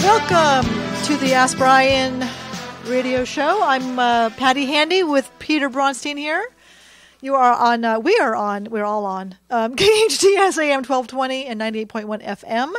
Welcome to the SBrian radio show. I'm Patty Handy with Peter Bronstein here. You are on, we're all on KHTS AM 1220 and 98.1 FM.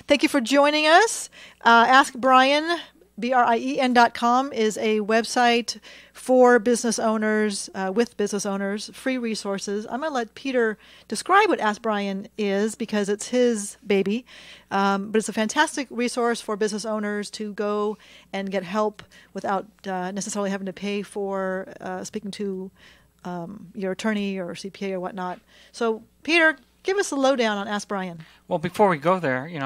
Thank you for joining us. SBrian, BRIEN.com is a website for business owners, with business owners, free resources. I'm going to let Peter describe what SBrian is because it's his baby. But it's a fantastic resource for business owners to go and get help without necessarily having to pay for speaking to your attorney or CPA or whatnot. So, Peter, give us a lowdown on SBrian. Well, before we go there, you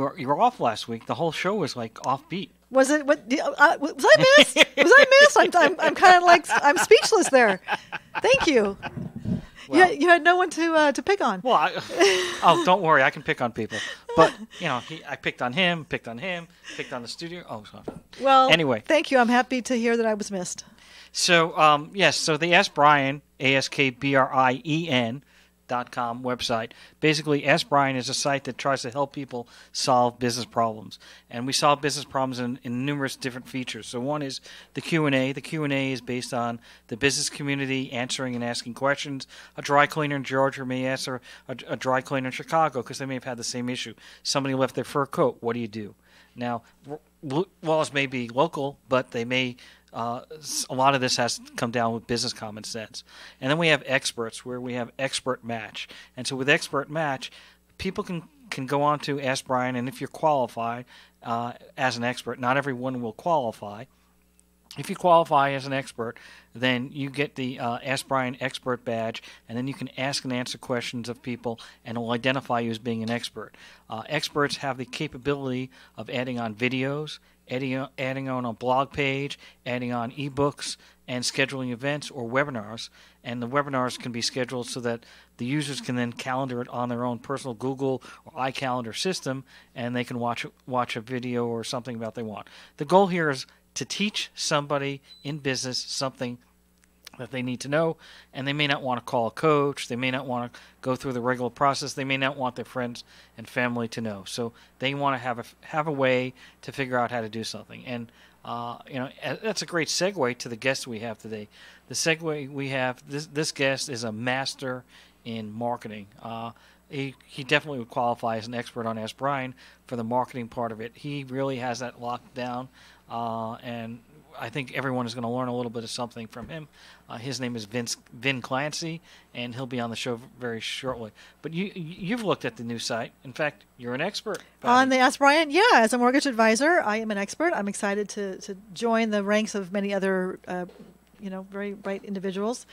were off last week. The whole show was like offbeat. Was it? What was I missed? Was I missed? I'm kind of like I'm speechless there. Thank you. Well, you had no one to pick on. Well, don't worry, I can pick on people. But I picked on him, picked on the studio. Oh, sorry. Well, anyway, thank you. I'm happy to hear that I was missed. So yes, so the SBrian, ASKBRIEN.com website. Basically, SBrian is a site that tries to help people solve business problems, and we solve business problems in numerous different features. So one is the Q&A. The Q&A is based on the business community answering and asking questions. A dry cleaner in Georgia may answer a dry cleaner in Chicago because they may have had the same issue. Somebody left their fur coat. What do you do? Now, laws may be local, but they may. A lot of this has to come down with business common sense. And then we have experts, where we have expert match. And so with expert match, people can go on to Ask Brien, and if you're qualified as an expert, not everyone will qualify. If you qualify as an expert, then you get the Ask Brien expert badge, and then you can ask and answer questions of people, and it will identify you as being an expert. Experts have the capability of adding on videos, adding on a blog page, adding on ebooks, and scheduling events or webinars. And the webinars can be scheduled so that the users can then calendar it on their own personal Google or iCalendar system, and they can watch a video or something about they want. The goal here is to teach somebody in business something that they need to know, and they may not want to call a coach, they may not want to go through the regular process, they may not want their friends and family to know. So they want to have a way to figure out how to do something. And that's a great segue to the guest we have today. The segue we have, this guest is a master in marketing. He definitely would qualify as an expert on SBrian for the marketing part of it. He really has that locked down, and I think everyone is going to learn a little bit of something from him. His name is Vin Clancy, and he'll be on the show very shortly. But you've looked at the new site. In fact, you're an expert. On the SBrian, yeah. As a mortgage advisor, I am an expert. I'm excited to join the ranks of many other very bright individuals.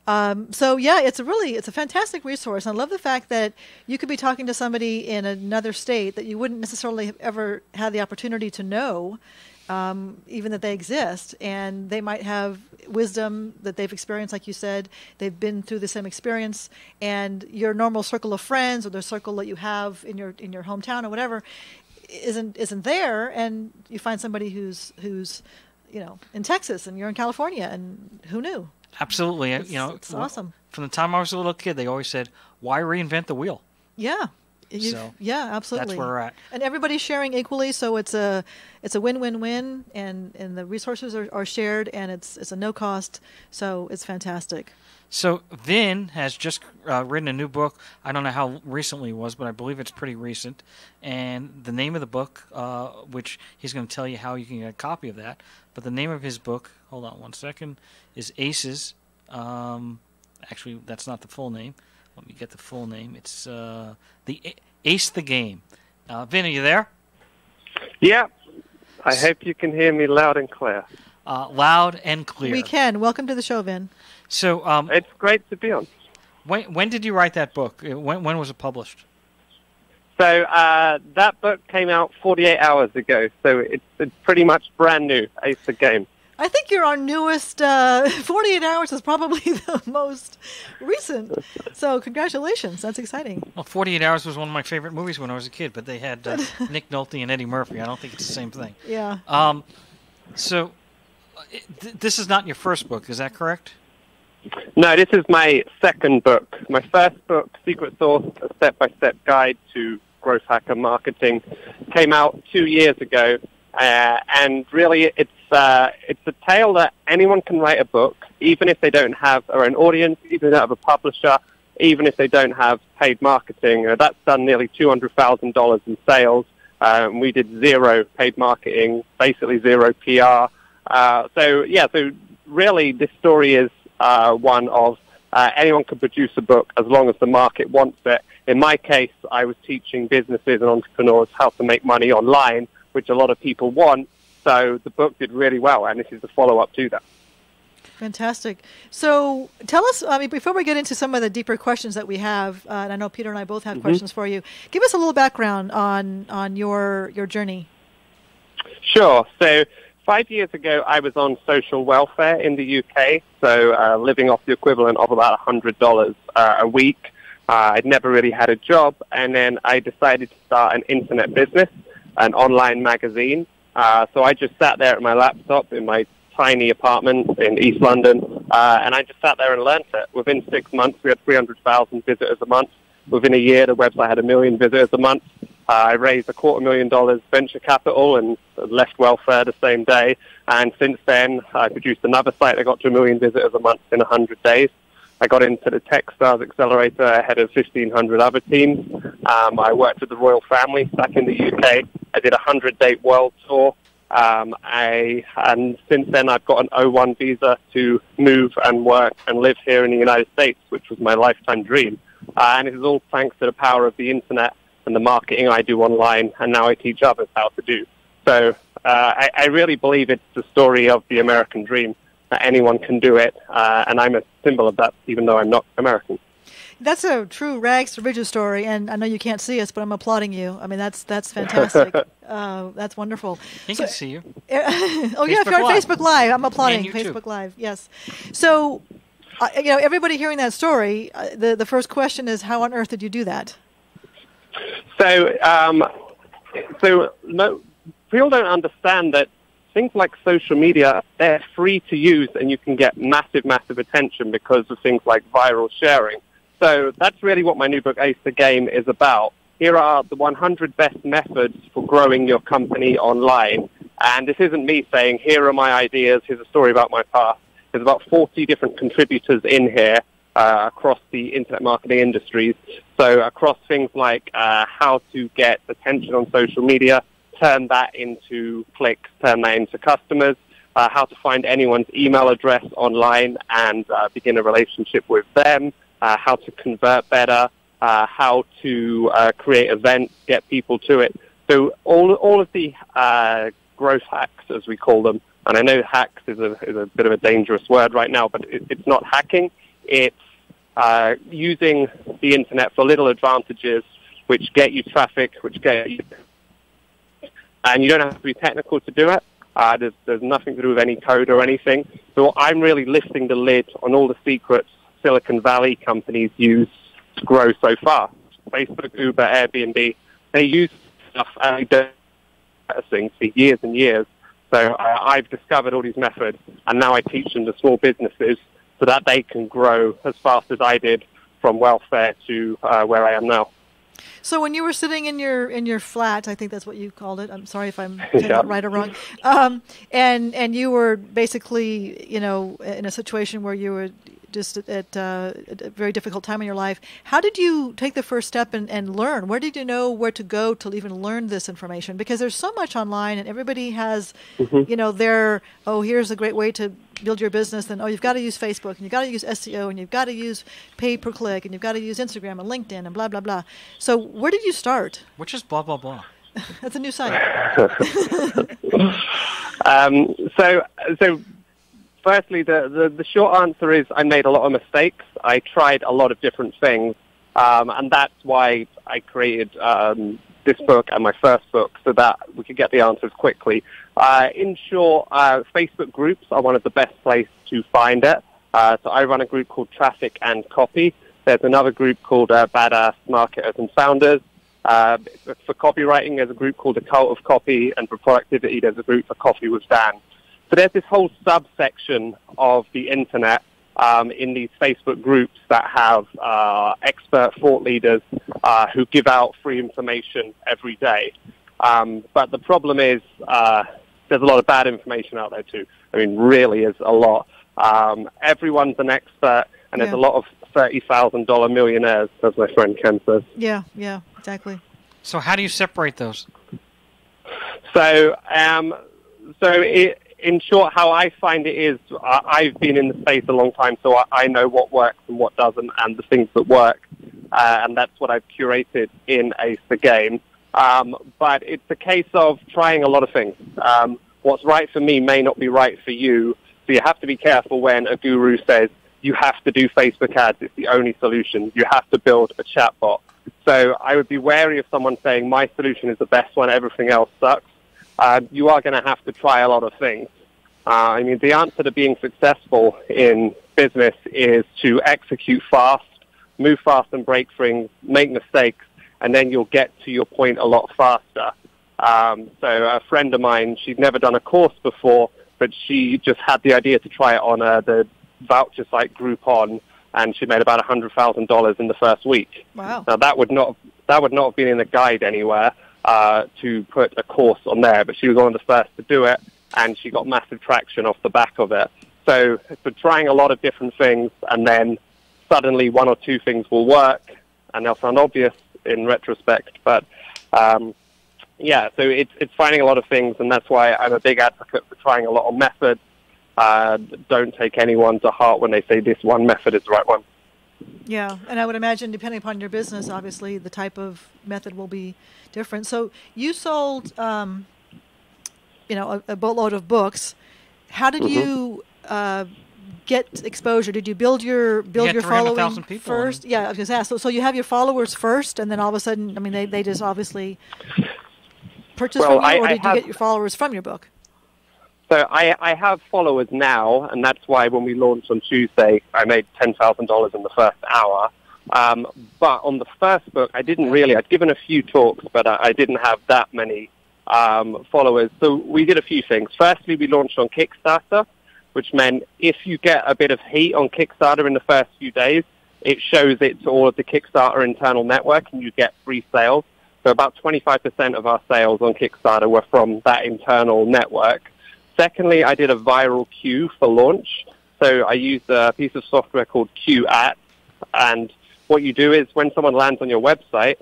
So yeah, it's a fantastic resource. I love the fact that you could be talking to somebody in another state that you wouldn't necessarily have ever had the opportunity to know, even that they exist, and they might have wisdom that they've experienced, like you said. They've been through the same experience, and your normal circle of friends or the circle that you have in your hometown or whatever isn't there, and you find somebody who's in Texas, and you're in California, and who knew? Absolutely. It's awesome. From the time I was a little kid, they always said, "Why reinvent the wheel?" Yeah. Yeah, absolutely. That's where we're at. And everybody's sharing equally, so it's a win-win-win, and the resources are shared, and it's a no cost, so it's fantastic. So Vin has just written a new book. I don't know how recently it was, but I believe it's pretty recent. And the name of the book, which he's going to tell you how you can get a copy of that, but the name of his book, hold on one second, is Aces. Actually, that's not the full name. Let me get the full name. It's the Ace the Game. Vin, are you there? Yeah. I hope you can hear me loud and clear. Loud and clear. We can. Welcome to the show, Vin. So it's great to be on. When did you write that book? When was it published? So that book came out 48 hours ago, so it's pretty much brand new, Ace the Game. I think you're our newest. 48 Hours is probably the most recent. So congratulations. That's exciting. Well, 48 Hours was one of my favorite movies when I was a kid, but they had Nick Nolte and Eddie Murphy. I don't think it's the same thing. Yeah. So this is not your first book, is that correct? No, this is my second book. My first book, Secret Sauce, a step-by-step guide to Growth Hacker Marketing, came out 2 years ago. And really, it's a tale that anyone can write a book, even if they don't have their own audience, even if they don't have a publisher, even if they don't have paid marketing. That's done nearly $200,000 in sales. We did zero paid marketing, basically zero PR. So really, this story is one of anyone can produce a book as long as the market wants it. In my case, I was teaching businesses and entrepreneurs how to make money online, which a lot of people want. So the book did really well, and this is the follow-up to that. Fantastic. So tell us, before we get into some of the deeper questions that we have, and I know Peter and I both have questions for you, give us a little background on your journey. Sure. So 5 years ago, I was on social welfare in the UK, so living off the equivalent of about $100 a week. I'd never really had a job, and then I decided to start an internet business, an online magazine. So I just sat there at my laptop in my tiny apartment in East London, and I just sat there and learned it. Within 6 months, we had 300,000 visitors a month. Within a year, the website had 1 million visitors a month. I raised $250,000 venture capital and left welfare the same day. And since then, I produced another site that got to 1 million visitors a month in 100 days. I got into the Techstars Accelerator ahead of 1,500 other teams. I worked with the royal family back in the UK. I did a 100-day world tour. And since then, I've got an O1 visa to move and work and live here in the United States, which was my lifetime dream. And it is all thanks to the power of the internet and the marketing I do online, and now I teach others how to do. So I really believe it's the story of the American dream, that anyone can do it, and I'm a symbol of that, even though I'm not American. That's a true rags to riches story, and I know you can't see us, but I'm applauding you. I mean, that's fantastic. That's wonderful. He can see you. Oh, yeah, if you're on Facebook Live, I'm applauding Facebook Live, yes. So, everybody hearing that story, the first question is, how on earth did you do that? So people don't understand that things like social media, they're free to use, and you can get massive, massive attention because of things like viral sharing. So that's really what my new book, Ace the Game, is about. Here are the 100 best methods for growing your company online. And this isn't me saying, here are my ideas, here's a story about my past. There's about 40 different contributors in here across the internet marketing industries. So across things like how to get attention on social media, turn that into clicks, turn that into customers, how to find anyone's email address online and begin a relationship with them, how to convert better, how to create events, get people to it. So all of the growth hacks, as we call them, and I know hacks is a bit of a dangerous word right now, but it's not hacking. It's using the internet for little advantages, which get you traffic, which get you... And you don't have to be technical to do it. There's nothing to do with any code or anything. So I'm really lifting the lid on all the secrets Silicon Valley companies use to grow so fast. Facebook, Uber, Airbnb, they use stuff and they don't things for years and years. So I've discovered all these methods, and now I teach them to small businesses so that they can grow as fast as I did from welfare to where I am now. So when you were sitting in your flat, I think that's what you called it. I'm sorry if I'm saying that right or wrong. And you were basically, in a situation where you were just at a very difficult time in your life. How did you take the first step and learn? Where did you know where to go to even learn this information? Because there's so much online, and everybody has, here's a great way to build your business, and you've got to use Facebook, and you've got to use SEO, and you've got to use pay per click, and you've got to use Instagram and LinkedIn and blah, blah, blah. So where did you start? Which is blah, blah, blah. That's a new site. So firstly, the short answer is I made a lot of mistakes. I tried a lot of different things, and that's why I created this book and my first book, so that we could get the answers quickly. In short, Facebook groups are one of the best places to find it. So I run a group called Traffic and Copy. There's another group called Badass Marketers and Founders. For copywriting, there's a group called The Cult of Copy, and for productivity, there's a group for Coffee with Dan. So there's this whole subsection of the internet in these Facebook groups that have expert thought leaders who give out free information every day. But the problem is there's a lot of bad information out there too. I mean, really is a lot. Everyone's an expert, and there's a lot of $30,000 millionaires, as my friend Ken says. Yeah, exactly. So how do you separate those? So, in short, how I find it is I've been in the space a long time, so I know what works and what doesn't, and the things that work, and that's what I've curated in Ace the Game. But it's a case of trying a lot of things. What's right for me may not be right for you, so you have to be careful when a guru says you have to do Facebook ads, it's the only solution, you have to build a chatbot. So I would be wary of someone saying my solution is the best one, everything else sucks. You are going to have to try a lot of things. I mean, the answer to being successful in business is to execute fast, move fast and break things, make mistakes, and then you'll get to your point a lot faster. So a friend of mine, she'd never done a course before, but she just had the idea to try it on the voucher site Groupon, and she made about $100,000 in the first week. Wow! Now that would not have been in the guide anywhere to put a course on there, but she was one of the first to do it, and she got massive traction off the back of it. So trying a lot of different things, and then suddenly one or two things will work, and they'll sound obvious in retrospect, but yeah, so it's finding a lot of things, and that's why I'm a big advocate for trying a lot of methods. Don't take anyone to heart when they say this one method is the right one. Yeah, and I would imagine, depending upon your business, obviously, the type of method will be different. So you sold, a boatload of books. How did you get exposure? Did you build your following first? Yeah, I was going to ask. So you have your followers first, and then all of a sudden, I mean, they just obviously purchase from you, or did you get your followers from your book? So I have followers now, and that's why when we launched on Tuesday, I made $10,000 in the first hour. But on the first book, I'd given a few talks, but I didn't have that many followers. So we did a few things. Firstly, we launched on Kickstarter, which meant if you get a bit of heat on Kickstarter in the first few days, it shows it to all of the Kickstarter internal network, and you get free sales. So about 25% of our sales on Kickstarter were from that internal network. Secondly, I did a viral queue for launch. So I used a piece of software called QAT, and what you do is when someone lands on your website,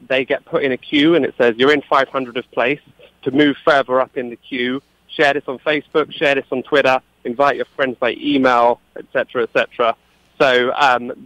they get put in a queue, and it says you're in 500th place. To move further up in the queue, share this on Facebook, share this on Twitter, invite your friends by email, etc., etc. So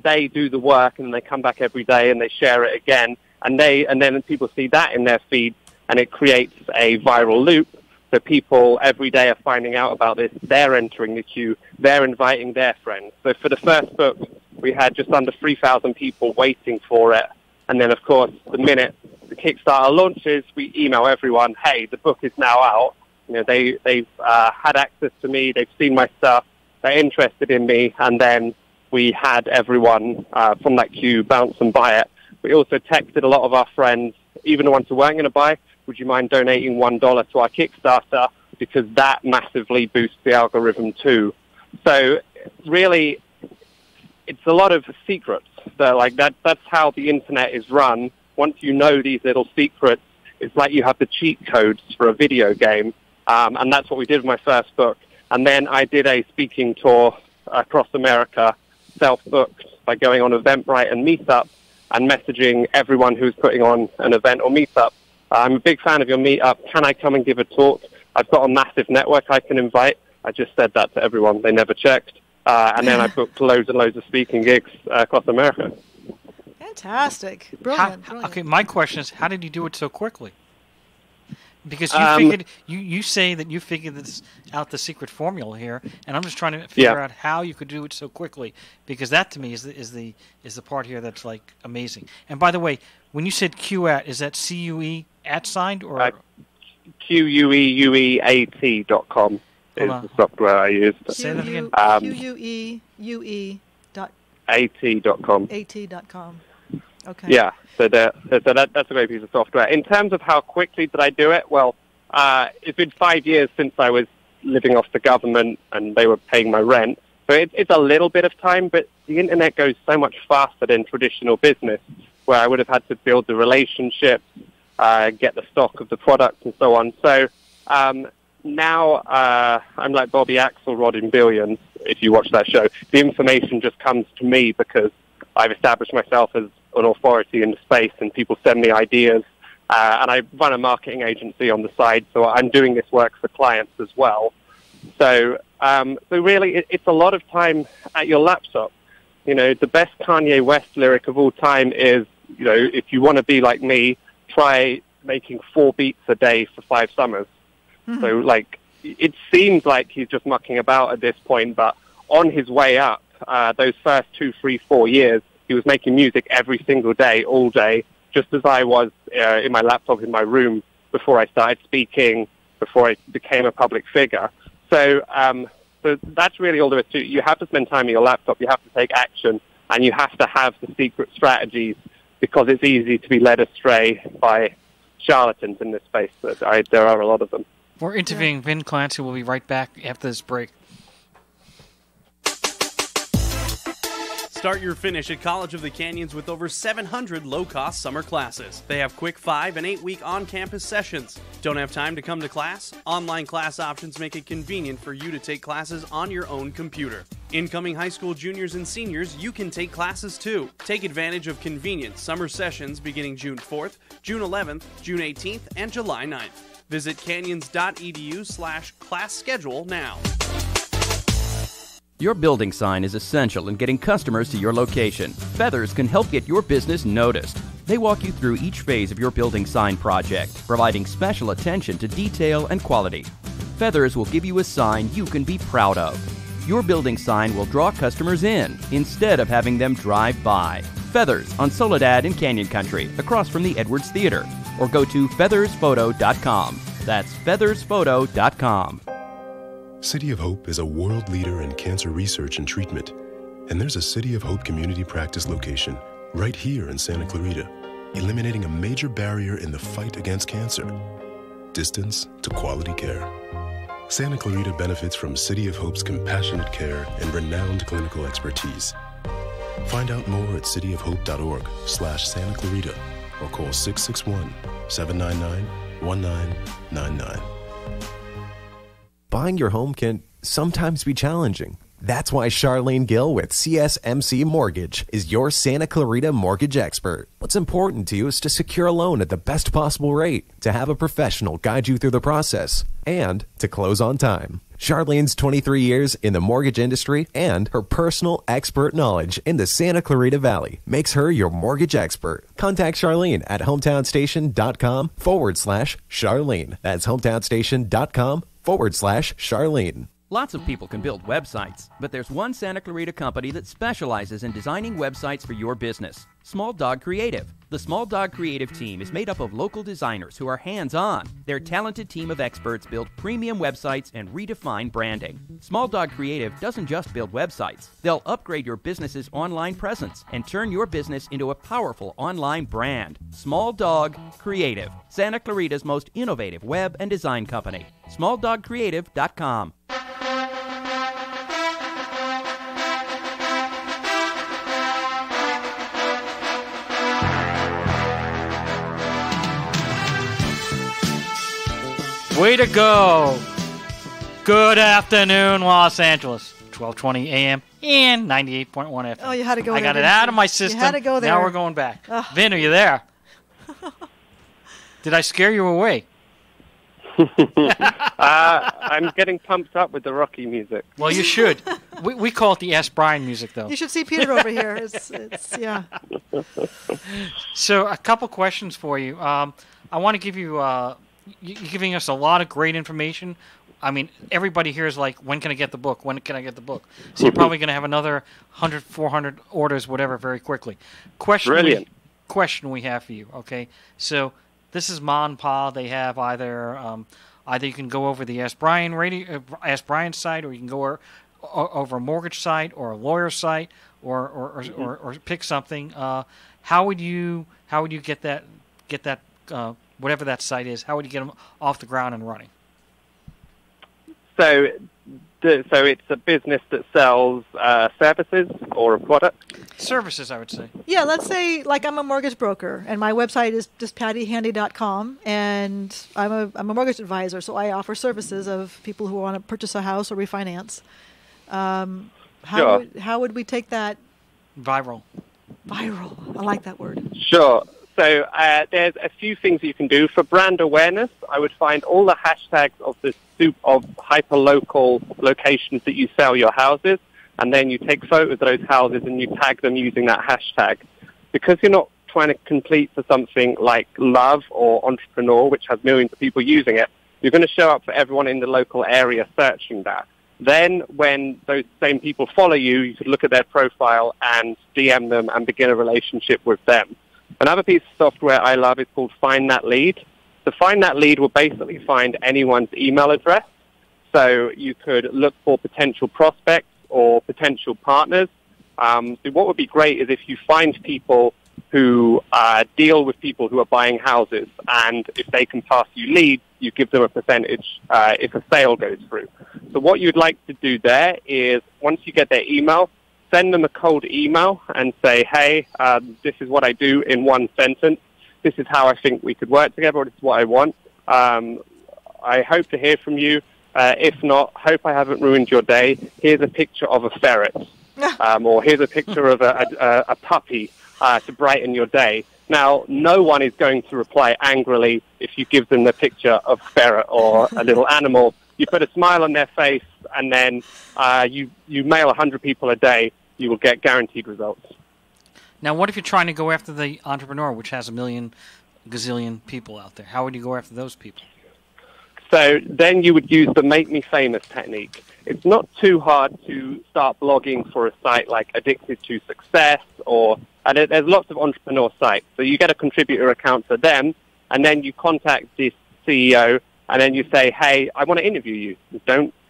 they do the work, and they come back every day, and they share it again, and then people see that in their feed, and it creates a viral loop. So people every day are finding out about this. They're entering the queue. They're inviting their friends. So for the first book, we had just under 3,000 people waiting for it. And then, of course, the minute the Kickstarter launches, we email everyone, hey, the book is now out. You know, they've had access to me. They've seen my stuff. They're interested in me. And then we had everyone from that queue bounce and buy it. We also texted a lot of our friends, even the ones who weren't going to buy, would you mind donating $1 to our Kickstarter, because that massively boosts the algorithm too. So really, it's a lot of secrets. So like that's how the internet is run. Once you know these little secrets, it's like you have the cheat codes for a video game. And that's what we did with my first book. And then I did a speaking tour across America, self-booked, by going on Eventbrite and Meetup and messaging everyone who's putting on an event or meetup. I'm a big fan of your meetup. Can I come and give a talk? I've got a massive network I can invite. I just said that to everyone. They never checked. And then I booked loads and loads of speaking gigs across America. Fantastic. Brilliant. Okay, my question is, how did you do it so quickly? Because you figured, you say that you figured this out, the secret formula here, and I'm just trying to figure out how you could do it so quickly, because that to me is the part here that's like amazing. And by the way, when you said QAT, is that CUE at signed or QUEUEAT.com is the software I used. Say that again. QUEUEAT.com. AT.com. Okay. Yeah, so that's a great piece of software. In terms of how quickly did I do it, well, it's been 5 years since I was living off the government and they were paying my rent. So it's a little bit of time, but the internet goes so much faster than traditional business. where I would have had to build the relationships, get the stock of the product, and so on. So now I'm like Bobby Axelrod in Billions, if you watch that show. The information just comes to me because I've established myself as an authority in the space, and people send me ideas. And I run a marketing agency on the side, so I'm doing this work for clients as well. So really, it's a lot of time at your laptop. You know, the best Kanye West lyric of all time is, you know, if you want to be like me, try making 4 beats a day for 5 summers. Mm-hmm. So, like, it seems like he's just mucking about at this point, but on his way up, those first 2, 3, 4 years, he was making music every single day, all day, just as I was in my laptop in my room before I started speaking, before I became a public figure. So that's really all there is to it. You have to spend time on your laptop, you have to take action, and you have to have the secret strategies, because it's easy to be led astray by charlatans in this space. There are a lot of them. We're interviewing Vin Clancy. We'll be right back after this break. Start your finish at College of the Canyons with over 700 low-cost summer classes. They have quick 5- and 8-week on-campus sessions. Don't have time to come to class? Online class options make it convenient for you to take classes on your own computer. Incoming high school juniors and seniors, you can take classes too. Take advantage of convenient summer sessions beginning June 4th, June 11th, June 18th, and July 9th. Visit canyons.edu/class schedule now. Your building sign is essential in getting customers to your location. Feathers can help get your business noticed. They walk you through each phase of your building sign project, providing special attention to detail and quality. Feathers will give you a sign you can be proud of. Your building sign will draw customers in instead of having them drive by. Feathers on Soledad in Canyon Country, across from the Edwards Theater. Or go to feathersphoto.com. That's feathersphoto.com. City of Hope is a world leader in cancer research and treatment. And there's a City of Hope community practice location right here in Santa Clarita, eliminating a major barrier in the fight against cancer: distance to quality care. Santa Clarita benefits from City of Hope's compassionate care and renowned clinical expertise. Find out more at cityofhope.org/Santa Clarita or call 661-799-1999. Buying your home can sometimes be challenging. That's why Charlene Gill with CSMC Mortgage is your Santa Clarita mortgage expert. What's important to you is to secure a loan at the best possible rate, to have a professional guide you through the process, and to close on time. Charlene's 23 years in the mortgage industry and her personal expert knowledge in the Santa Clarita Valley makes her your mortgage expert. Contact Charlene at hometownstation.com/Charlene. That's hometownstation.com/Charlene. Lots of people can build websites, but there's one Santa Clarita company that specializes in designing websites for your business. Small Dog Creative. The Small Dog Creative team is made up of local designers who are hands-on. Their talented team of experts build premium websites and redefine branding. Small Dog Creative doesn't just build websites. They'll upgrade your business's online presence and turn your business into a powerful online brand. Small Dog Creative. Santa Clarita's most innovative web and design company. SmallDogCreative.com. Way to go! Good afternoon, Los Angeles. 12:20 a.m. and 98.1 FM. Oh, you had to go there. I got it out of my system. You had to go there. Now we're going back. Vin, are you there? Did I scare you away? I'm getting pumped up with the Rocky music. Well, you should. We call it the SBrian music, though. You should see Peter over here. It's yeah. So, a couple questions for you. I want to give you... You're giving us a lot of great information. I mean, everybody here is like, when can I get the book? When can I get the book? So you're probably going to have another 100, 400 orders, whatever, very quickly. Brilliant. Question we have for you, okay? So this is Ma and Pa. They have either you can go over the Ask Brien site, or you can go over a mortgage site or a lawyer site, or pick something. How would you get that whatever that site is, how would you get them off the ground and running? So So it's a business that sells services or a product? Services, I would say. Yeah, let's say like I'm a mortgage broker, and my website is just pattyhandy.com, and I'm a mortgage advisor, so I offer services of people who want to purchase a house or refinance. How would we take that viral? Viral. I like that word. Sure. So there's a few things you can do. For brand awareness, I would find all the hashtags of the soup of hyper-local locations that you sell your houses, and then you take photos of those houses and you tag them using that hashtag. Because you're not trying to compete for something like Love or Entrepreneur, which has millions of people using it, you're going to show up for everyone in the local area searching that. Then when those same people follow you, you could look at their profile and DM them and begin a relationship with them. Another piece of software I love is called Find That Lead. So Find That Lead will basically find anyone's email address. So you could look for potential prospects or potential partners. So what would be great is if you find people who deal with people who are buying houses, and if they can pass you leads, you give them a percentage if a sale goes through. So what you'd like to do there is, once you get their email, send them a cold email and say, hey, this is what I do in one sentence. This is how I think we could work together. This is what I want. I hope to hear from you. If not, hope I haven't ruined your day. Here's a picture of a ferret. Or here's a picture of a puppy to brighten your day. Now, no one is going to reply angrily if you give them the picture of a ferret or a little animal. You put a smile on their face, and then you mail 100 people a day. You will get guaranteed results. Now, what if you're trying to go after the entrepreneur, which has a million gazillion people out there? How would you go after those people? So then you would use the Make Me Famous technique. It's not too hard to start blogging for a site like Addicted to Success, and there's lots of entrepreneur sites. So you get a contributor account for them, and then you contact this CEO, and then you say, hey, I want to interview you. You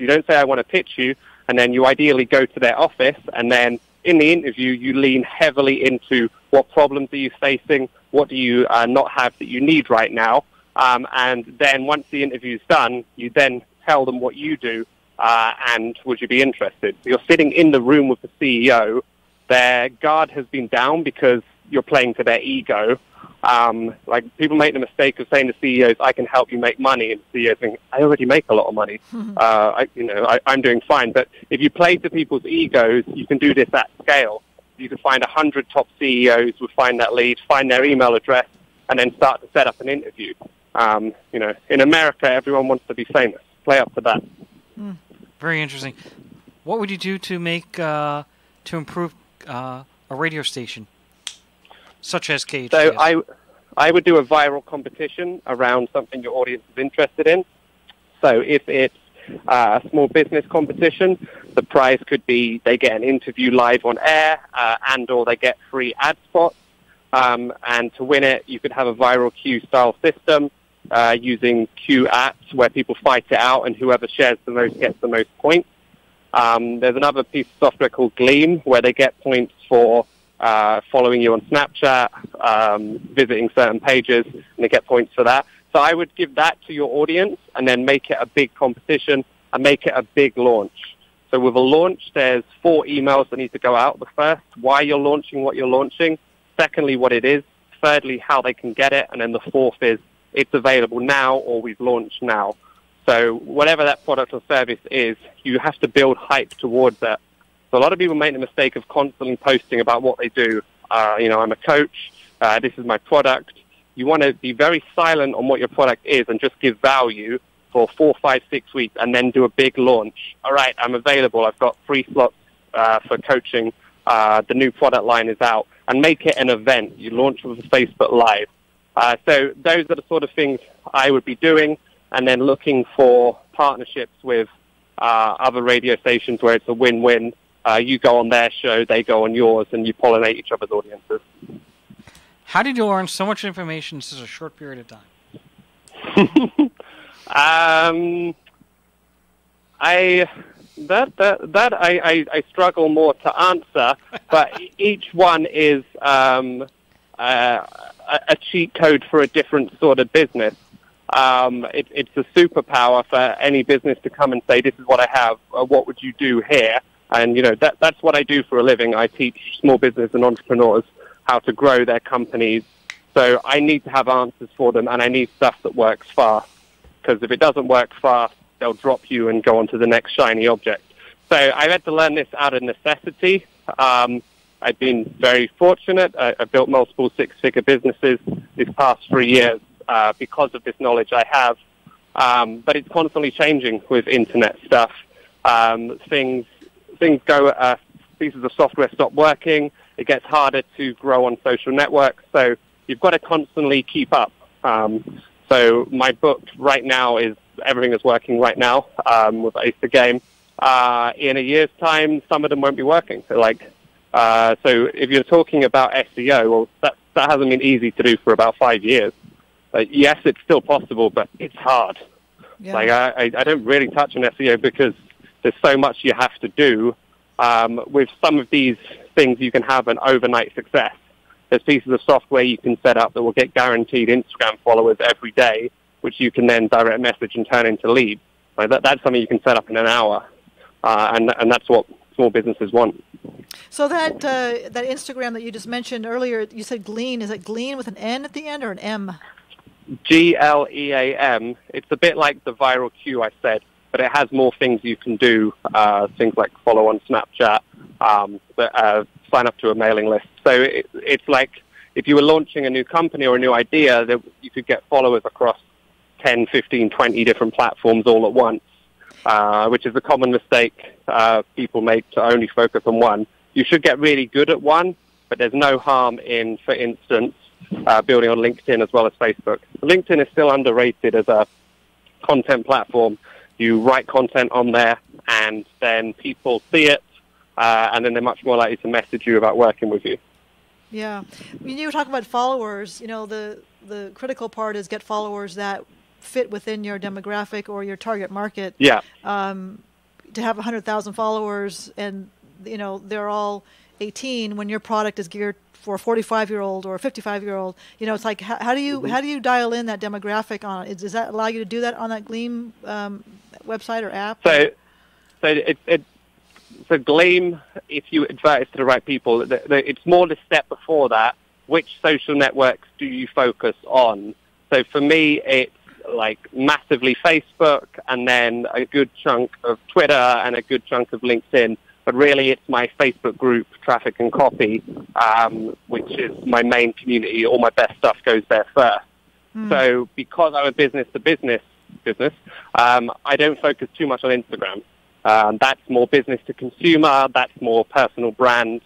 don't say I want to pitch you, and then you ideally go to their office, and then in the interview you lean heavily into what problems are you facing, what do you not have that you need right now, and then once the interview's done, you then tell them what you do, and would you be interested? So you're sitting in the room with the CEO, their guard has been down because you're playing to their ego. Like people make the mistake of saying to CEOs, I can help you make money, and CEOs think, I already make a lot of money. I'm doing fine. But if you play to people's egos, you can do this at scale. You can find 100 top CEOs who find that lead, find their email address, and then start to set up an interview. In America, everyone wants to be famous. Play up to that. Very interesting. What would you do to make to improve a radio station, such as KHTS? So I would do a viral competition around something your audience is interested in. So if it's a small business competition, the prize could be they get an interview live on air, and or they get free ad spots. And to win it, you could have a viral queue style system using queue apps where people fight it out, and whoever shares the most gets the most points. There's another piece of software called Glean where they get points for following you on Snapchat, visiting certain pages, and they get points for that. So I would give that to your audience and then make it a big competition and make it a big launch. So with a launch, there's 4 emails that need to go out. The first, why you're launching what you're launching. Secondly, what it is. Thirdly, how they can get it. And then the fourth is, it's available now or we've launched now. So whatever that product or service is, you have to build hype towards that. So a lot of people make the mistake of constantly posting about what they do. I'm a coach. This is my product. You want to be very silent on what your product is and just give value for 4, 5, 6 weeks and then do a big launch. All right, I'm available. I've got 3 slots for coaching. The new product line is out. And make it an event. You launch with Facebook Live. So those are the sort of things I would be doing, and then looking for partnerships with other radio stations where it's a win-win. You go on their show, they go on yours, and you pollinate each other's audiences. How did you learn so much information in such a short period of time? I struggle more to answer, but each one is a cheat code for a different sort of business. It's a superpower for any business to come and say, this is what I have, what would you do here? And, that's what I do for a living. I teach small business and entrepreneurs how to grow their companies. So I need to have answers for them, and I need stuff that works fast. Because if it doesn't work fast, they'll drop you and go on to the next shiny object. So I had to learn this out of necessity. I've been very fortunate. I've built multiple six-figure businesses these past 3 years because of this knowledge I have. But it's constantly changing with internet stuff. Things go, pieces of software stop working. It gets harder to grow on social networks. So you've got to constantly keep up. So my book right now is everything is working right now with Ace the Game. In a year's time, some of them won't be working. So if you're talking about SEO, well, that hasn't been easy to do for about 5 years. Yes, it's still possible, but it's hard. Yeah. I don't really touch on SEO because there's so much you have to do. With some of these things, you can have an overnight success. There's pieces of software you can set up that will get guaranteed Instagram followers every day, which you can then direct message and turn into leads. That's something you can set up in an hour, and that's what small businesses want. So that Instagram that you just mentioned earlier, you said Glean. Is it Glean with an N at the end or an M? Gleam. It's a bit like the viral queue I said, but it has more things you can do, things like follow on Snapchat, sign up to a mailing list. So it's like if you were launching a new company or a new idea, that you could get followers across 10, 15, 20 different platforms all at once, which is a common mistake people make to only focus on one. You should get really good at one, but there's no harm in, for instance, building on LinkedIn as well as Facebook. LinkedIn is still underrated as a content platform. You write content on there, and then people see it, and then they're much more likely to message you about working with you. Yeah. When you were talking about followers, the critical part is get followers that fit within your demographic or your target market. Yeah. To have 100,000 followers and, they're all 18 when your product is geared for a 45-year-old or a 55-year-old, it's like, how do you dial in that demographic on it? Does that allow you to do that on that Glean website or app? So Glean, if you advertise to the right people, it's more the step before that. Which social networks do you focus on? So for me, it's like massively Facebook, and then a good chunk of Twitter and a good chunk of LinkedIn. But really, it's my Facebook group, Traffic and Copy, which is my main community. All my best stuff goes there first. So because I'm a business-to-business business, I don't focus too much on Instagram. That's more business to consumer. That's more personal brand,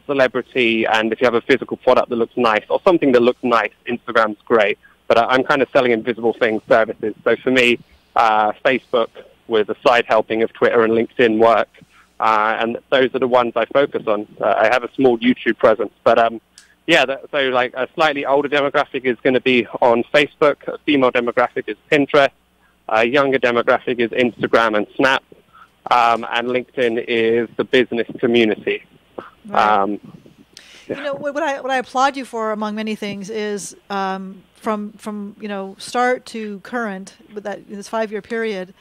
celebrity. And if you have a physical product that looks nice or something that looks nice, Instagram's great. But I'm kind of selling invisible things, services. So for me, Facebook with a side helping of Twitter and LinkedIn work. And those are the ones I focus on. I have a small YouTube presence. But so like a slightly older demographic is going to be on Facebook. A female demographic is Pinterest. A younger demographic is Instagram and Snap. And LinkedIn is the business community. Right. What I applaud you for, among many things, is from start to current with this 5-year period.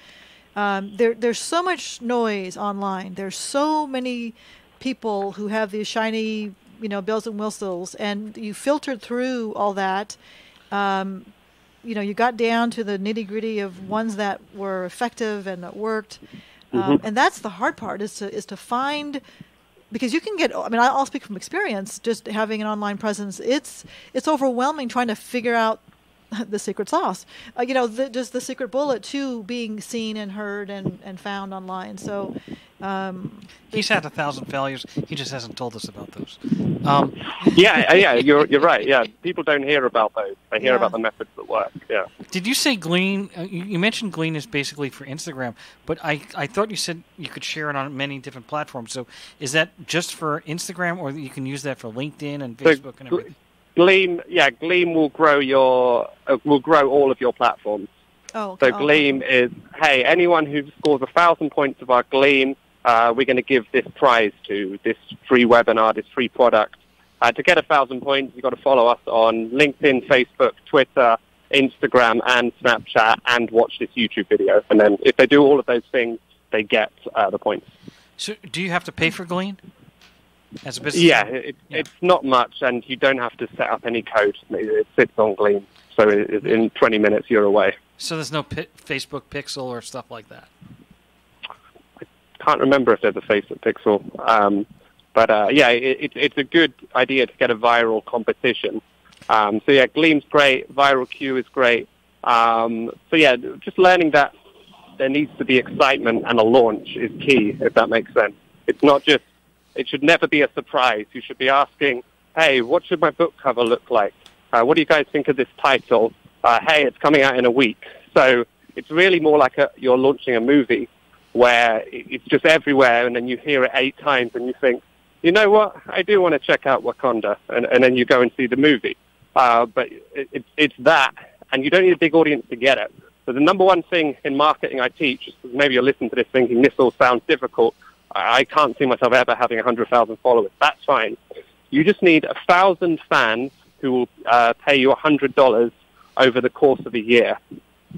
There's so much noise online. There's so many people who have these shiny, bells and whistles, and you filtered through all that. You got down to the nitty-gritty of ones that were effective and that worked. And that's the hard part is to find, because you can get, I'll speak from experience, just having an online presence. It's overwhelming trying to figure out the secret sauce, just the secret bullet to being seen and heard and found online. So he's had 1,000 failures. He just hasn't told us about those. You're right. Yeah, people don't hear about those. They hear about the methods that work. Yeah. Did you say Glean? You mentioned Glean is basically for Instagram, but I thought you said you could share it on many different platforms. So is that just for Instagram, or you can use that for LinkedIn and Facebook and everything? Glean will grow all of your platforms. Oh, okay. So Glean is, hey, anyone who scores 1,000 points of our Glean, we're going to give this prize to, this free webinar, this free product. To get 1,000 points, you've got to follow us on LinkedIn, Facebook, Twitter, Instagram and Snapchat and watch this YouTube video. And then if they do all of those things, they get the points. So do you have to pay for Glean as a business? Yeah, it's not much, and you don't have to set up any code. It sits on Glean. So in 20 minutes, you're away. So there's no Facebook Pixel or stuff like that? I can't remember if there's a Facebook Pixel. But yeah, it's a good idea to get a viral competition. So yeah, Glean's great. Viral Q is great. So yeah, just learning that there needs to be excitement and a launch is key, if that makes sense. It's not just, it should never be a surprise. You should be asking, hey, what should my book cover look like? What do you guys think of this title? Hey, it's coming out in a week. So it's really more like you're launching a movie where it's just everywhere, and then you hear it 8 times and you think, you know what, I do want to check out Wakanda, and then you go and see the movie. But it's that, and you don't need a big audience to get it. So the number one thing in marketing I teach, maybe you're listening to this thinking this all sounds difficult, I can't see myself ever having 100,000 followers. That's fine. You just need 1,000 fans who will pay you $100 over the course of a year.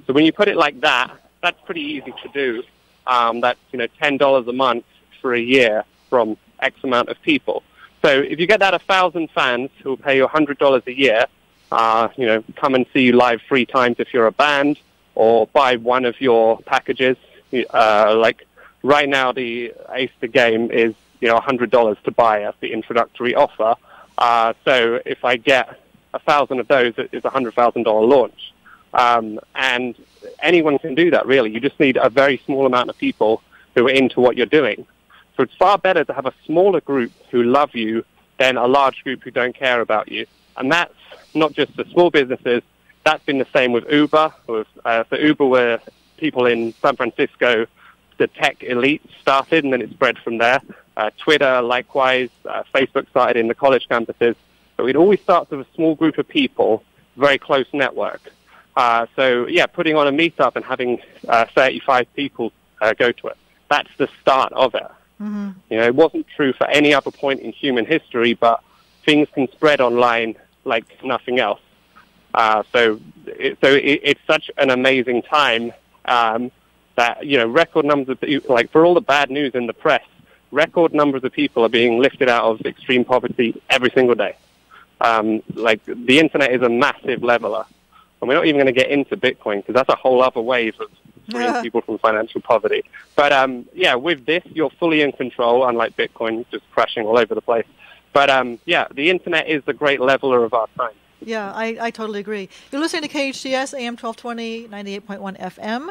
So when you put it like that, that's pretty easy to do. That's $10 a month for a year from X amount of people. So if you get that 1,000 fans who will pay you $100 a year, come and see you live 3 times if you're a band, or buy one of your packages. Like right now, the Ace the Game is $100 to buy as the introductory offer. So if I get 1,000 of those, it's a $100,000 launch. And anyone can do that, really. You just need a very small amount of people who are into what you're doing. So it's far better to have a smaller group who love you than a large group who don't care about you. And that's not just for small businesses. That's been the same with Uber. So Uber were people in San Francisco, the tech elite started, and then it spread from there. Twitter, likewise. Facebook started in the college campuses. So it always starts with a small group of people, very close network. So, yeah, putting on a meetup and having 35 people go to it, that's the start of it. Mm-hmm. It wasn't true for any other point in human history, but things can spread online like nothing else. So it's such an amazing time that, record numbers of people, like for all the bad news in the press, record numbers of people are being lifted out of extreme poverty every single day. Like the internet is a massive leveler. And we're not even going to get into Bitcoin because that's a whole other wave of freeing people from financial poverty. But, yeah, with this, you're fully in control, unlike Bitcoin, just crashing all over the place. But, yeah, the internet is the great leveler of our time. Yeah, I totally agree. You're listening to KHTS, AM 1220, 98.1 FM.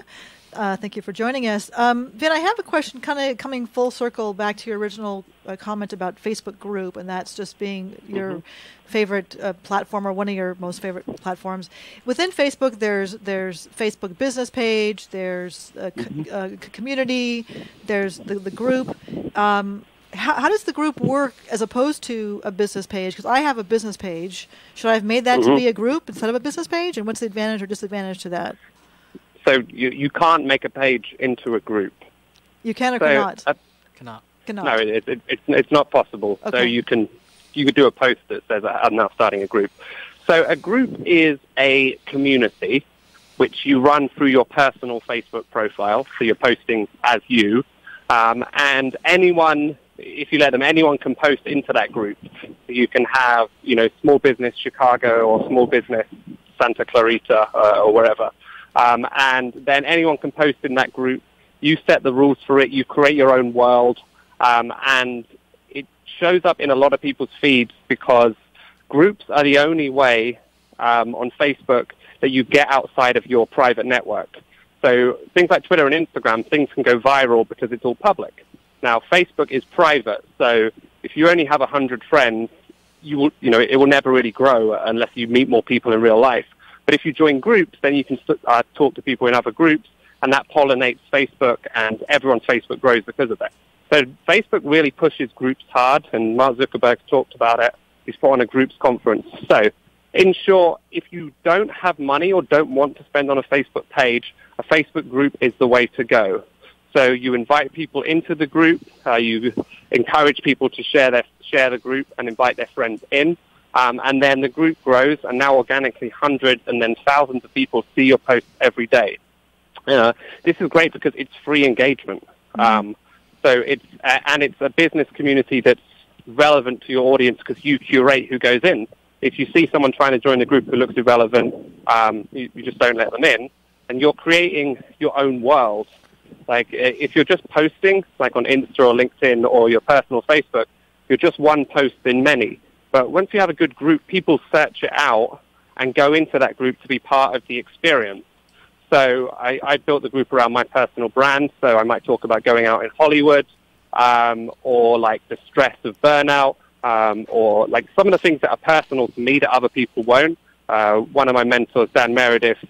Thank you for joining us. Vin, I have a question kind of coming full circle back to your original comment about Facebook group, and that's just being your favorite platform or one of your most favorite platforms. Within Facebook, there's Facebook business page, there's a community, there's the group. How does the group work as opposed to a business page? Because I have a business page. Should I have made that to be a group instead of a business page? And what's the advantage or disadvantage to that? So you can't make a page into a group. You can or cannot? Cannot. No, it's not possible. Okay. So you could do a post that says, I'm now starting a group. So a group is a community which you run through your personal Facebook profile. So you're posting as you. And anyone, if you let them, anyone can post into that group. So you can have, Small Business Chicago or Small Business Santa Clarita or wherever. And then anyone can post in that group. You set the rules for it. You create your own world. And it shows up in a lot of people's feeds because groups are the only way on Facebook that you get outside of your private network. So things like Twitter and Instagram, things can go viral because it's all public. Now, Facebook is private. So if you only have 100 friends, it will never really grow unless you meet more people in real life. But if you join groups, then you can talk to people in other groups, and that pollinates Facebook, and everyone's Facebook grows because of that. So Facebook really pushes groups hard, and Mark Zuckerberg talked about it. He's put on a groups conference. So in short, if you don't have money or don't want to spend on a Facebook page, a Facebook group is the way to go. So you invite people into the group. You encourage people to share the group and invite their friends in. And then the group grows, and now organically hundreds and then thousands of people see your posts every day. This is great because it's free engagement. So it's a business community that's relevant to your audience because you curate who goes in. If you see someone trying to join the group who looks irrelevant, you just don't let them in, and you're creating your own world. Like if you're just posting, like on Insta or LinkedIn or your personal Facebook, you're just one post in many. But once you have a good group, people search it out and go into that group to be part of the experience. So I built the group around my personal brand. So I might talk about going out in Hollywood, or like the stress of burnout, or like some of the things that are personal to me that other people won't. One of my mentors, Dan Meredith,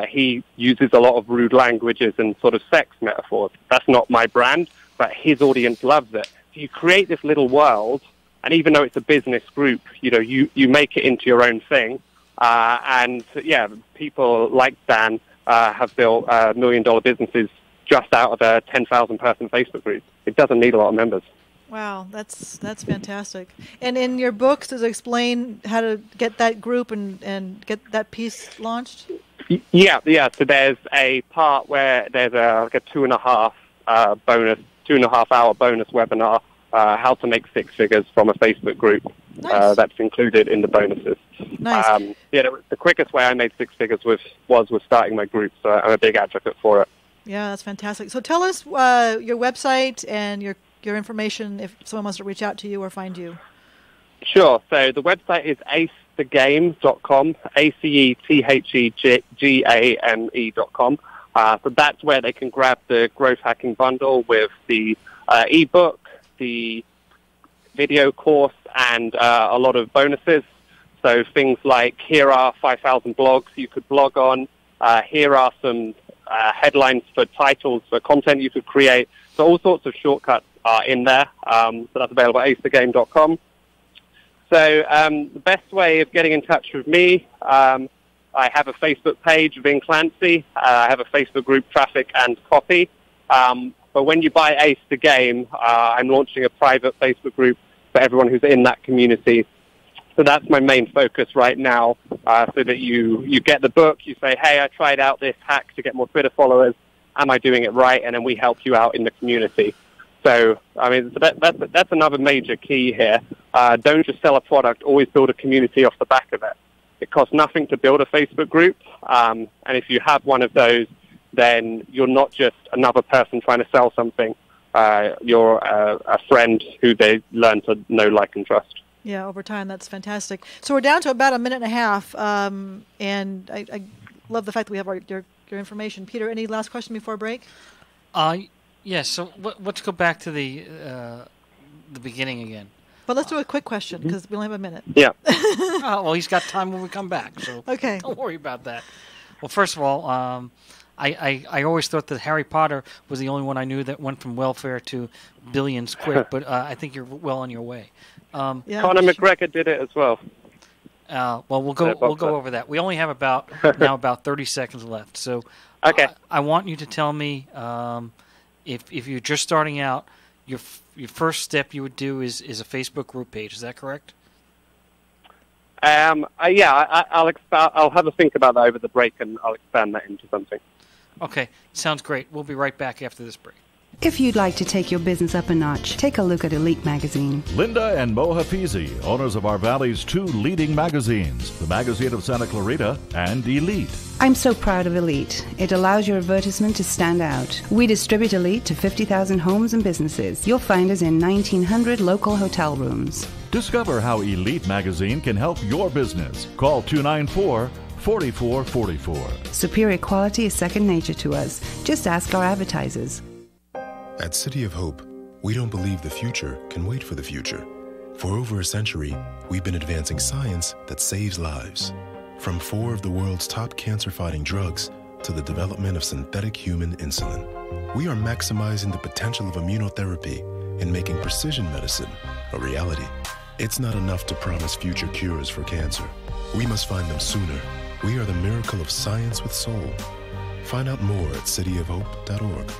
he uses a lot of rude languages and sort of sex metaphors. That's not my brand, but his audience loves it. So you create this little world, and even though it's a business group, you make it into your own thing. And yeah, people like Dan have built $1 million businesses just out of a 10,000 person Facebook group. It doesn't need a lot of members. Wow, that's fantastic. And in your books, does it explain how to get that group and get that piece launched? Yeah. So there's a part where there's like a 2.5 hour bonus webinar, how to make 6 figures from a Facebook group. Nice. That's included in the bonuses. Nice. The quickest way I made 6 figures was with starting my group, so I'm a big advocate for it. Yeah, that's fantastic. So tell us your website and your information if someone wants to reach out to you or find you. Sure. So the website is acethegame.com, ACETHEGAME.com. So that's where they can grab the growth hacking bundle with the ebook, the video course, and a lot of bonuses. So things like, here are 5,000 blogs you could blog on. Here are some headlines for titles for content you could create. So all sorts of shortcuts are in there. So that's available at acethegame.com. So the best way of getting in touch with me, I have a Facebook page, Vin Clancy. I have a Facebook group, Traffic and Copy. But when you buy Ace the Game, I'm launching a private Facebook group for everyone who's in that community. So that's my main focus right now, so that you get the book, you say, hey, I tried out this hack to get more Twitter followers. Am I doing it right? And then we help you out in the community. So, I mean, that's another major key here. Don't just sell a product, always build a community off the back of it. It costs nothing to build a Facebook group, and if you have one of those, then you're not just another person trying to sell something. You're a friend who they learn to know, like, and trust. Yeah, over time, that's fantastic. So we're down to about a minute and a half, and I love the fact that we have your information. Peter, any last question before break? Yes. So let's go back to the beginning again. But let's do a quick question because we only have a minute. Yeah. Well, he's got time when we come back, so okay. Don't worry about that. Well, first of all, I always thought that Harry Potter was the only one I knew that went from welfare to billions quick, but I think you're well on your way. Conor McGregor did it as well. Well, we'll go over that. We only have about 30 seconds left, so okay. I want you to tell me if you're just starting out, your first step you would do is a Facebook group page. Is that correct? I'll have a think about that over the break, and I'll expand that into something. Okay, sounds great. We'll be right back after this break. If you'd like to take your business up a notch, take a look at Elite Magazine. Linda and Mo Hafizi, owners of our Valley's 2 leading magazines, the Magazine of Santa Clarita and Elite. I'm so proud of Elite. It allows your advertisement to stand out. We distribute Elite to 50,000 homes and businesses. You'll find us in 1,900 local hotel rooms. Discover how Elite Magazine can help your business. Call 294-4444. Superior quality is second nature to us. Just ask our advertisers. At City of Hope, we don't believe the future can wait for the future. For over a century, we've been advancing science that saves lives. From 4 of the world's top cancer-fighting drugs to the development of synthetic human insulin. We are maximizing the potential of immunotherapy and making precision medicine a reality. It's not enough to promise future cures for cancer. We must find them sooner. We are the miracle of science with soul. Find out more at cityofhope.org.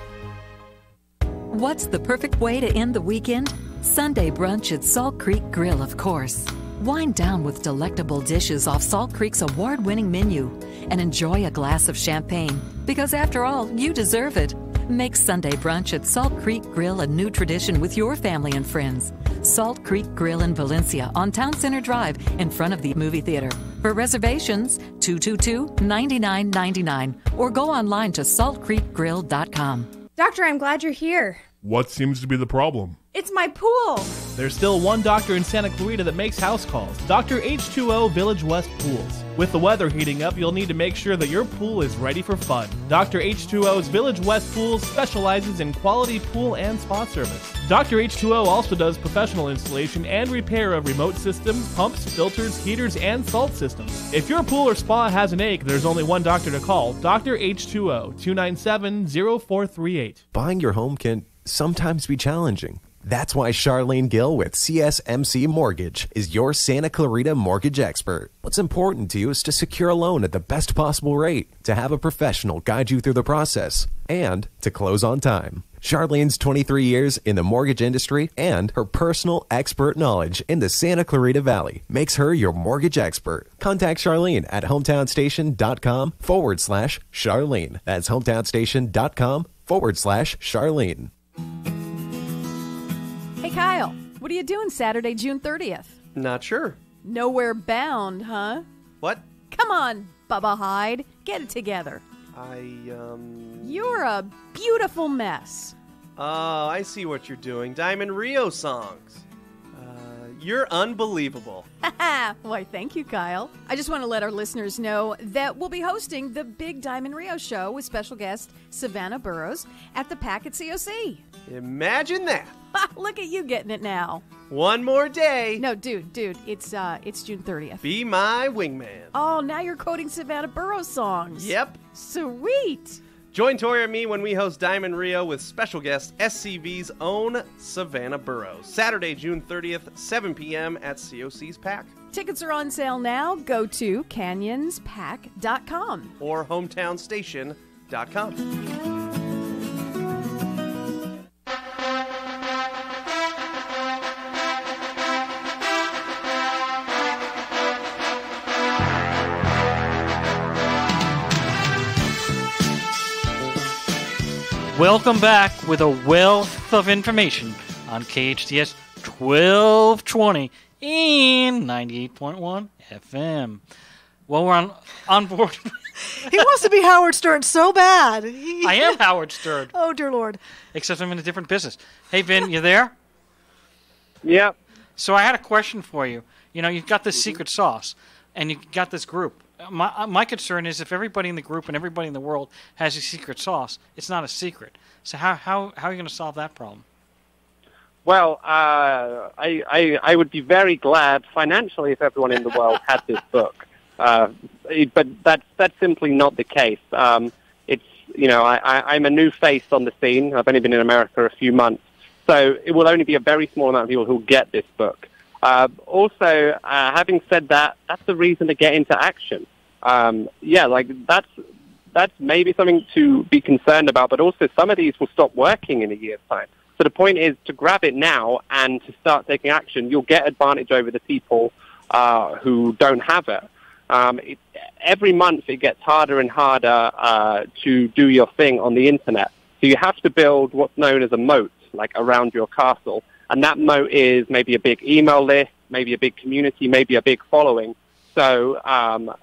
What's the perfect way to end the weekend? Sunday brunch at Salt Creek Grill, of course. Wind down with delectable dishes off Salt Creek's award-winning menu and enjoy a glass of champagne, because after all, you deserve it. Make Sunday brunch at Salt Creek Grill a new tradition with your family and friends. Salt Creek Grill in Valencia on Town Center Drive in front of the movie theater. For reservations, 222-9999 or go online to saltcreekgrill.com. Doctor, I'm glad you're here. What seems to be the problem? It's my pool. There's still one doctor in Santa Clarita that makes house calls. Dr. H2O Village West Pools. With the weather heating up, you'll need to make sure that your pool is ready for fun. Dr. H2O's Village West Pools specializes in quality pool and spa service. Dr. H2O also does professional installation and repair of remote systems, pumps, filters, heaters, and salt systems. If your pool or spa has an ache, there's only one doctor to call. Dr. H2O, 297-0438. Buying your home can sometimes be challenging. That's why Charlene Gill with CSMC Mortgage is your Santa Clarita mortgage expert. What's important to you is to secure a loan at the best possible rate, to have a professional guide you through the process, and to close on time. Charlene's 23 years in the mortgage industry and her personal expert knowledge in the Santa Clarita Valley makes her your mortgage expert. Contact Charlene at hometownstation.com/Charlene. That's hometownstation.com/Charlene. Hey, Kyle, what are you doing Saturday, June 30th? Not sure. Nowhere bound, huh? What? Come on, Bubba Hyde. Get it together. You're a beautiful mess. Oh, I see what you're doing. Diamond Rio songs. You're unbelievable. Why, thank you, Kyle. I just want to let our listeners know that we'll be hosting the Big Diamond Rio show with special guest Savannah Burrows at the PAC at COC. Imagine that. Look at you getting it now. One more day. No, dude, it's June 30th. Be my wingman. Oh, now you're quoting Savannah Burrows songs. Yep. Sweet. Join Tori and me when we host Diamond Rio with special guest SCV's own Savannah Burrows. Saturday, June 30th, 7 p.m. at COC's PAC. Tickets are on sale now. Go to canyonspac.com or hometownstation.com. Welcome back with a wealth of information on KHTS 1220 and 98.1 FM. Well, we're on board. He wants to be Howard Stern so bad. I am Howard Stern. Oh, dear Lord. Except I'm in a different business. Hey, Vin, you there? Yep. So I had a question for you. You know, you've got this secret sauce, and you've got this group. My concern is if everybody in the group and everybody in the world has a secret sauce, it's not a secret. So how are you going to solve that problem? Well, I would be very glad financially if everyone in the world had this book, but that's simply not the case. It's I'm a new face on the scene. I've only been in America a few months, so it will only be a very small amount of people who will get this book. Also, having said that, that's the reason to get into action. That's maybe something to be concerned about, but also some of these will stop working in a year's time. So the point is to grab it now and to start taking action. You'll get advantage over the people who don't have it. Every month it gets harder and harder to do your thing on the internet. So you have to build what's known as a moat, like around your castle. And that moat is maybe a big email list, maybe a big community, maybe a big following. So,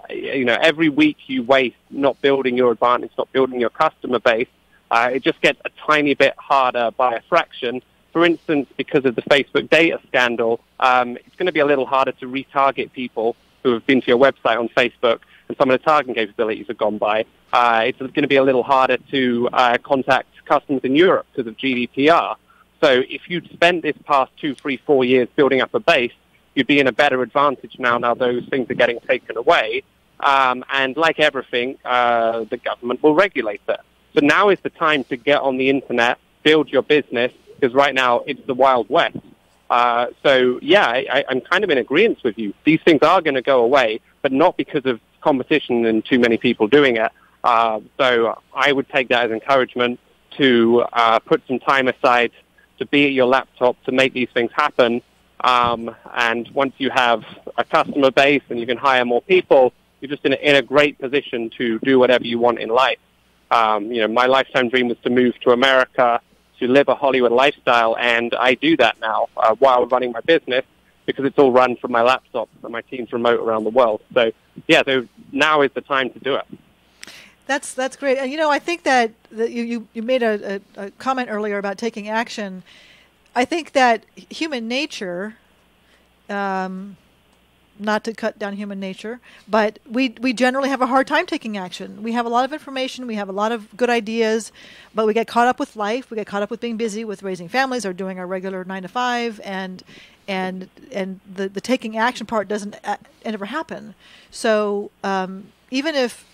every week you waste not building your advantage, not building your customer base, it just gets a tiny bit harder by a fraction. For instance, because of the Facebook data scandal, it's going to be a little harder to retarget people who have been to your website on Facebook, and some of the targeting capabilities have gone by. It's going to be a little harder to contact customers in Europe because of GDPR. So if you'd spent this past 2, 3, 4 years building up a base, you'd be in a better advantage now those things are getting taken away. And like everything, the government will regulate it. So now is the time to get on the internet, build your business, because right now it's the Wild West. I'm kind of in agreement with you. These things are going to go away, but not because of competition and too many people doing it. So I would take that as encouragement to put some time aside to be at your laptop to make these things happen. And once you have a customer base and you can hire more people, you're just in a great position to do whatever you want in life. My lifetime dream was to move to America, to live a Hollywood lifestyle, and I do that now while running my business because it's all run from my laptop and my team's remote around the world. So now is the time to do it. That's great. And, I think that you made a comment earlier about taking action. I think that human nature, not to cut down human nature, but we generally have a hard time taking action. We have a lot of information, we have a lot of good ideas, but we get caught up with life, we get caught up with being busy, with raising families or doing our regular 9 to 5, and the taking action part doesn't ever happen. So even if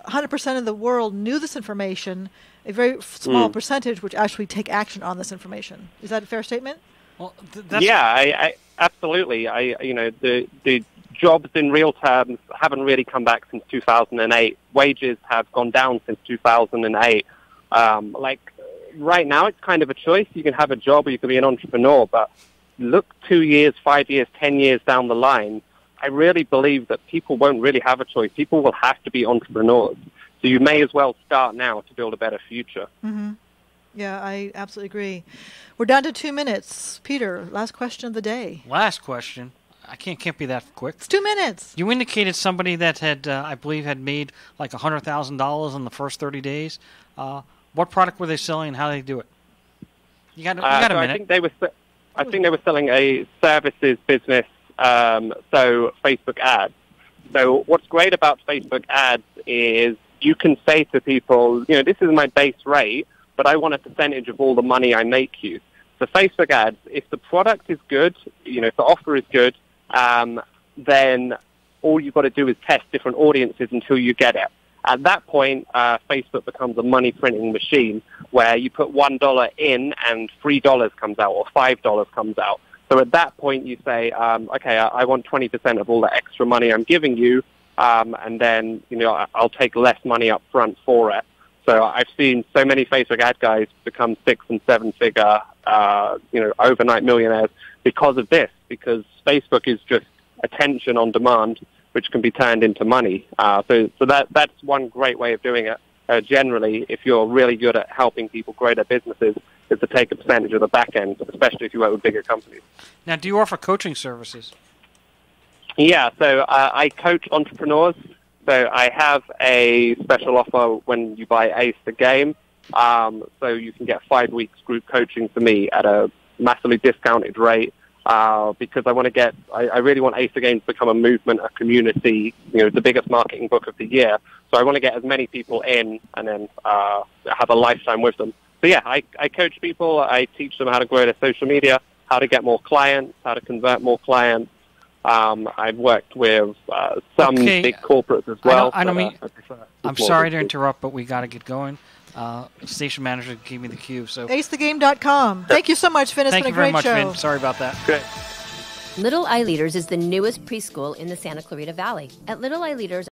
100% of the world knew this information, a very small percentage would actually take action on this information. Is that a fair statement? Well, I absolutely. The jobs in real terms haven't really come back since 2008. Wages have gone down since 2008. Right now, it's kind of a choice. You can have a job or you can be an entrepreneur. But look 2 years, 5 years, 10 years down the line, I really believe that people won't really have a choice. People will have to be entrepreneurs. So you may as well start now to build a better future. Mm-hmm. Yeah, I absolutely agree. We're down to 2 minutes. Peter, last question of the day. Last question. I can't be that quick. It's 2 minutes. You indicated somebody that had, I believe, had made like $100,000 in the first 30 days. What product were they selling and how did they do it? You got a minute. I think they were selling a services business, so Facebook ads. So what's great about Facebook ads is you can say to people, this is my base rate, but I want a percentage of all the money I make you. So Facebook ads, if the product is good, if the offer is good, then all you've got to do is test different audiences until you get it. At that point, Facebook becomes a money printing machine where you put $1 in and $3 comes out or $5 comes out. So at that point, you say, okay, I want 20% of all the extra money I'm giving you, and then I'll take less money up front for it. So I've seen so many Facebook ad guys become 6- and 7-figure, overnight millionaires because of this, because Facebook is just attention on demand, which can be turned into money. So that's one great way of doing it. Generally, if you're really good at helping people grow their businesses, is to take a percentage of the back end, especially if you work with bigger companies. Now, do you offer coaching services? Yeah, so I coach entrepreneurs. So I have a special offer when you buy Ace the Game. So you can get 5 weeks group coaching for me at a massively discounted rate because I really want Ace the Game to become a movement, a community, the biggest marketing book of the year. So I want to get as many people in and then have a lifetime with them. So yeah, I coach people. I teach them how to grow their social media, how to get more clients, how to convert more clients. I've worked with some big corporates as well. I'm sorry to interrupt, but we got to get going. Station manager gave me the cue. So AceTheGame.com. Thank you so much, Finn. It's been a great show. Thank you very much, Finn. Sorry about that. Great. Little Eye Leaders is the newest preschool in the Santa Clarita Valley. At Little Eye Leaders,